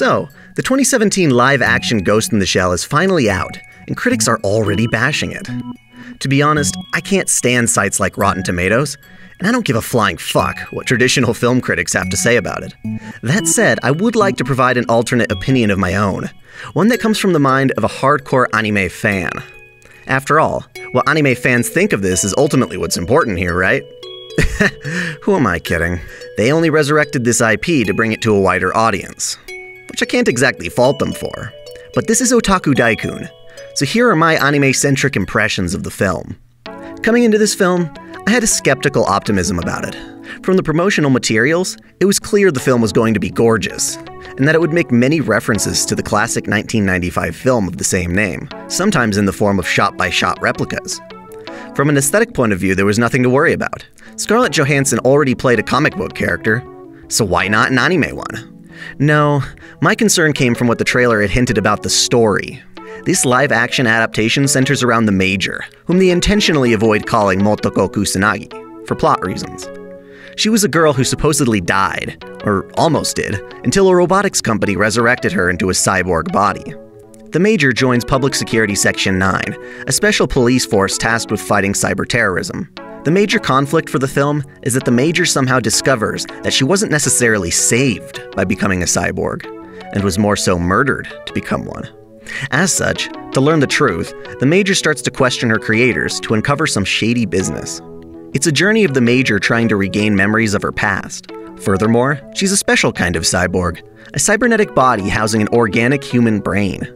So, the 2017 live-action Ghost in the Shell is finally out, and critics are already bashing it. To be honest, I can't stand sites like Rotten Tomatoes, and I don't give a flying fuck what traditional film critics have to say about it. That said, I would like to provide an alternate opinion of my own, one that comes from the mind of a hardcore anime fan. After all, what anime fans think of this is ultimately what's important here, right? Who am I kidding? They only resurrected this IP to bring it to a wider audience, which I can't exactly fault them for. But this is Otaku Daikun, so here are my anime-centric impressions of the film. Coming into this film, I had a skeptical optimism about it. From the promotional materials, it was clear the film was going to be gorgeous, and that it would make many references to the classic 1995 film of the same name, sometimes in the form of shot-by-shot replicas. From an aesthetic point of view, there was nothing to worry about. Scarlett Johansson already played a comic book character, so why not an anime one? No, my concern came from what the trailer had hinted about the story. This live-action adaptation centers around the Major, whom they intentionally avoid calling Motoko Kusanagi, for plot reasons. She was a girl who supposedly died, or almost did, until a robotics company resurrected her into a cyborg body. The Major joins Public Security Section 9, a special police force tasked with fighting cyber-terrorism. The major conflict for the film is that the Major somehow discovers that she wasn't necessarily saved by becoming a cyborg, and was more so murdered to become one. As such, to learn the truth, the Major starts to question her creators to uncover some shady business. It's a journey of the Major trying to regain memories of her past. Furthermore, she's a special kind of cyborg, a cybernetic body housing an organic human brain.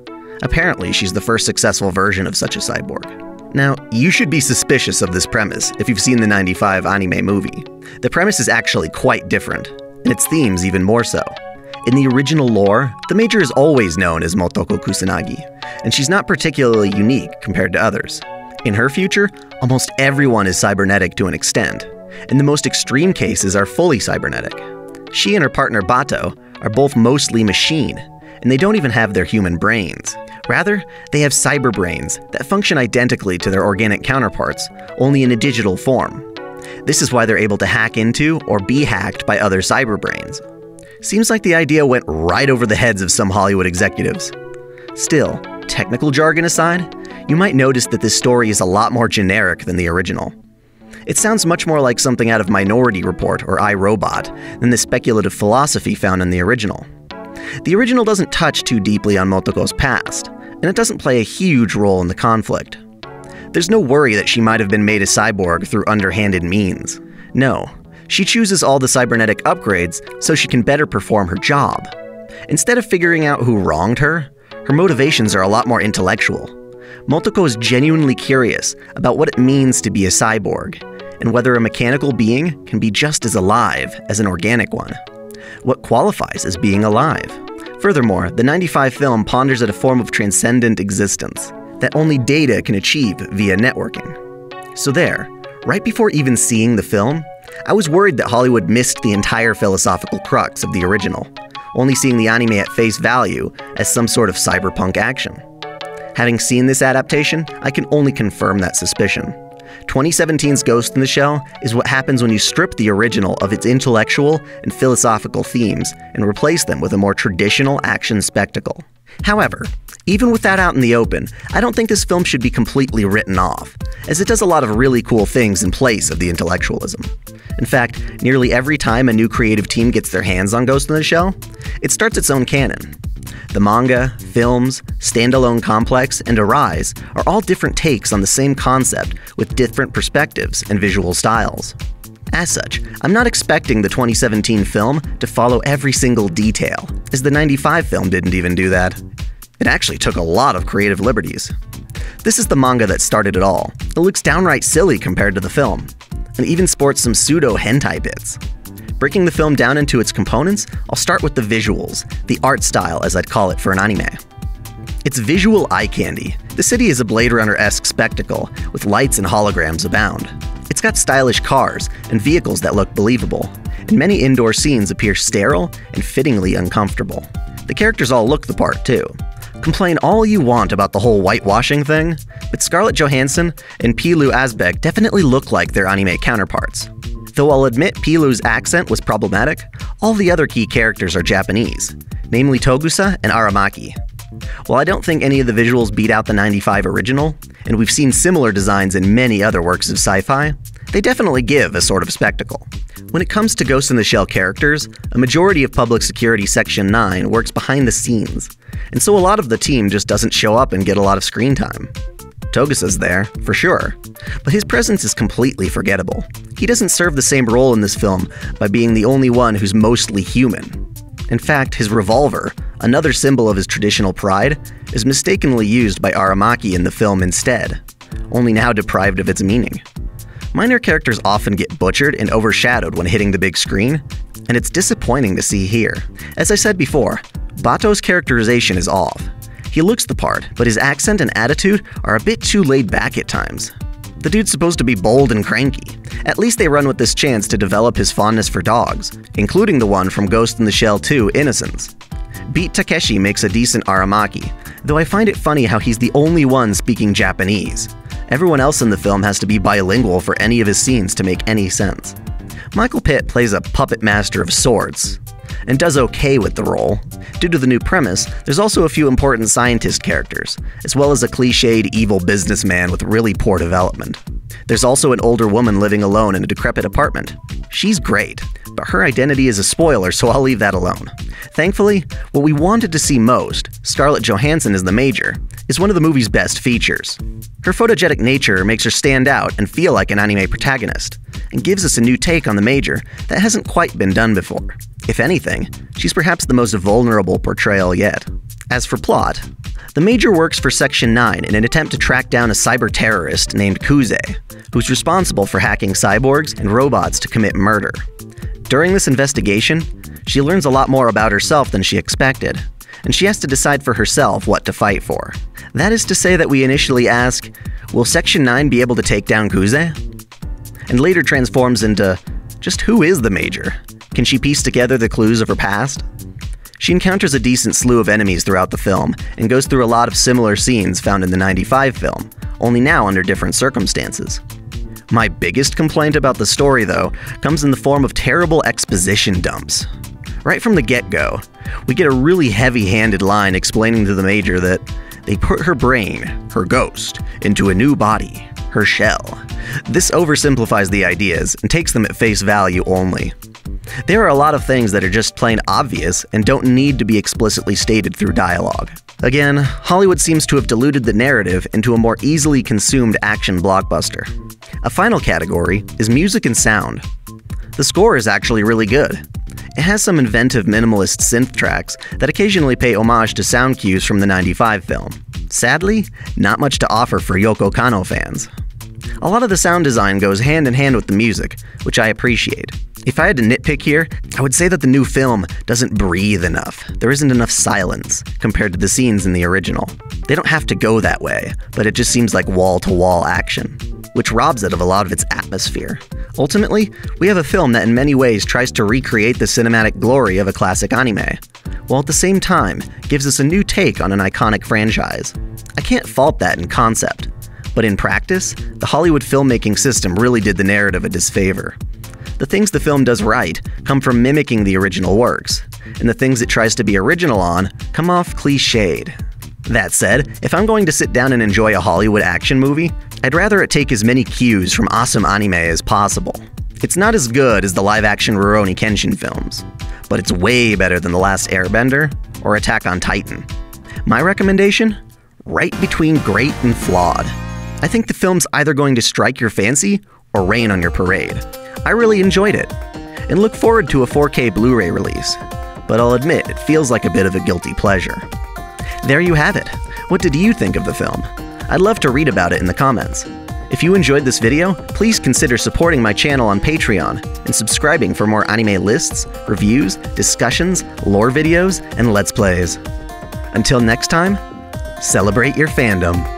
Apparently, she's the first successful version of such a cyborg. Now, you should be suspicious of this premise if you've seen the '95 anime movie. The premise is actually quite different, and its themes even more so. In the original lore, the Major is always known as Motoko Kusanagi, and she's not particularly unique compared to others. In her future, almost everyone is cybernetic to an extent, and the most extreme cases are fully cybernetic. She and her partner Bato are both mostly machine, and they don't even have their human brains. Rather, they have cyber brains that function identically to their organic counterparts, only in a digital form. This is why they're able to hack into or be hacked by other cyber brains. Seems like the idea went right over the heads of some Hollywood executives. Still, technical jargon aside, you might notice that this story is a lot more generic than the original. It sounds much more like something out of Minority Report or iRobot than the speculative philosophy found in the original. The original doesn't touch too deeply on Motoko's past, and it doesn't play a huge role in the conflict. There's no worry that she might have been made a cyborg through underhanded means. No, she chooses all the cybernetic upgrades so she can better perform her job. Instead of figuring out who wronged her, her motivations are a lot more intellectual. Motoko is genuinely curious about what it means to be a cyborg, and whether a mechanical being can be just as alive as an organic one. What qualifies as being alive? Furthermore, the '95 film ponders at a form of transcendent existence that only data can achieve via networking. So there, right before even seeing the film, I was worried that Hollywood missed the entire philosophical crux of the original, only seeing the anime at face value as some sort of cyberpunk action. Having seen this adaptation, I can only confirm that suspicion. 2017's Ghost in the Shell is what happens when you strip the original of its intellectual and philosophical themes and replace them with a more traditional action spectacle. However, even with that out in the open, I don't think this film should be completely written off, as it does a lot of really cool things in place of the intellectualism. In fact, nearly every time a new creative team gets their hands on Ghost in the Shell, it starts its own canon. The manga, films, standalone complex, and Arise are all different takes on the same concept with different perspectives and visual styles. As such, I'm not expecting the 2017 film to follow every single detail, as the '95 film didn't even do that. It actually took a lot of creative liberties. This is the manga that started it all. It looks downright silly compared to the film, and even sports some pseudo-hentai bits. Breaking the film down into its components, I'll start with the visuals, the art style as I'd call it for an anime. It's visual eye candy. The city is a Blade Runner-esque spectacle, with lights and holograms abound. It's got stylish cars and vehicles that look believable, and many indoor scenes appear sterile and fittingly uncomfortable. The characters all look the part too. Complain all you want about the whole whitewashing thing, but Scarlett Johansson and Pilou Asbæk definitely look like their anime counterparts. Though I'll admit Pilou's accent was problematic, all the other key characters are Japanese. namely Togusa and Aramaki. While I don't think any of the visuals beat out the '95 original, and we've seen similar designs in many other works of sci-fi, they definitely give a sort of spectacle. When it comes to Ghost in the Shell characters, a majority of Public Security Section 9 works behind the scenes, and so a lot of the team just doesn't show up and get a lot of screen time. Togusa's there, for sure, but his presence is completely forgettable. He doesn't serve the same role in this film by being the only one who's mostly human. In fact, his revolver, another symbol of his traditional pride, is mistakenly used by Aramaki in the film instead, only now deprived of its meaning. Minor characters often get butchered and overshadowed when hitting the big screen, and it's disappointing to see here. As I said before, Bato's characterization is off. He looks the part, but his accent and attitude are a bit too laid back at times. The dude's supposed to be bold and cranky. At least they run with this chance to develop his fondness for dogs, including the one from Ghost in the Shell 2: Innocence. Beat Takeshi makes a decent Aramaki, though I find it funny how he's the only one speaking Japanese. Everyone else in the film has to be bilingual for any of his scenes to make any sense. Michael Pitt plays a puppet master of sorts, and does okay with the role. Due to the new premise, there's also a few important scientist characters, as well as a cliched evil businessman with really poor development. There's also an older woman living alone in a decrepit apartment. She's great, but her identity is a spoiler, so I'll leave that alone. Thankfully, what we wanted to see most, Scarlett Johansson as the Major, is one of the movie's best features. Her photogenic nature makes her stand out and feel like an anime protagonist, and gives us a new take on the Major that hasn't quite been done before. If anything, she's perhaps the most vulnerable portrayal yet. As for plot, the Major works for Section 9 in an attempt to track down a cyber terrorist named Kuze, who's responsible for hacking cyborgs and robots to commit murder. During this investigation, she learns a lot more about herself than she expected, and she has to decide for herself what to fight for. That is to say that we initially ask, will Section 9 be able to take down Kuze? And later transforms into, just who is the Major? Can she piece together the clues of her past? She encounters a decent slew of enemies throughout the film, and goes through a lot of similar scenes found in the '95 film, only now under different circumstances. My biggest complaint about the story, though, comes in the form of terrible exposition dumps. Right from the get-go, we get a really heavy-handed line explaining to the Major that they put her brain, her ghost, into a new body, her shell. This oversimplifies the ideas and takes them at face value only. There are a lot of things that are just plain obvious and don't need to be explicitly stated through dialogue. Again, Hollywood seems to have diluted the narrative into a more easily consumed action blockbuster. A final category is music and sound. The score is actually really good. It has some inventive minimalist synth tracks that occasionally pay homage to sound cues from the '95 film. Sadly, not much to offer for Yoko Kanno fans. A lot of the sound design goes hand in hand with the music, which I appreciate. If I had to nitpick here, I would say that the new film doesn't breathe enough. There isn't enough silence compared to the scenes in the original. They don't have to go that way, but it just seems like wall-to-wall action, which robs it of a lot of its atmosphere. Ultimately, we have a film that in many ways tries to recreate the cinematic glory of a classic anime, while at the same time gives us a new take on an iconic franchise. I can't fault that in concept, but in practice, the Hollywood filmmaking system really did the narrative a disfavor. The things the film does right come from mimicking the original works, and the things it tries to be original on come off cliched. That said, if I'm going to sit down and enjoy a Hollywood action movie, I'd rather it take as many cues from awesome anime as possible. It's not as good as the live-action Rurouni Kenshin films, but it's way better than The Last Airbender or Attack on Titan. My recommendation? Right between great and flawed. I think the film's either going to strike your fancy or rain on your parade. I really enjoyed it, and look forward to a 4K Blu-ray release, but I'll admit it feels like a bit of a guilty pleasure. There you have it. What did you think of the film? I'd love to read about it in the comments. If you enjoyed this video, please consider supporting my channel on Patreon and subscribing for more anime lists, reviews, discussions, lore videos, and Let's Plays. Until next time, celebrate your fandom.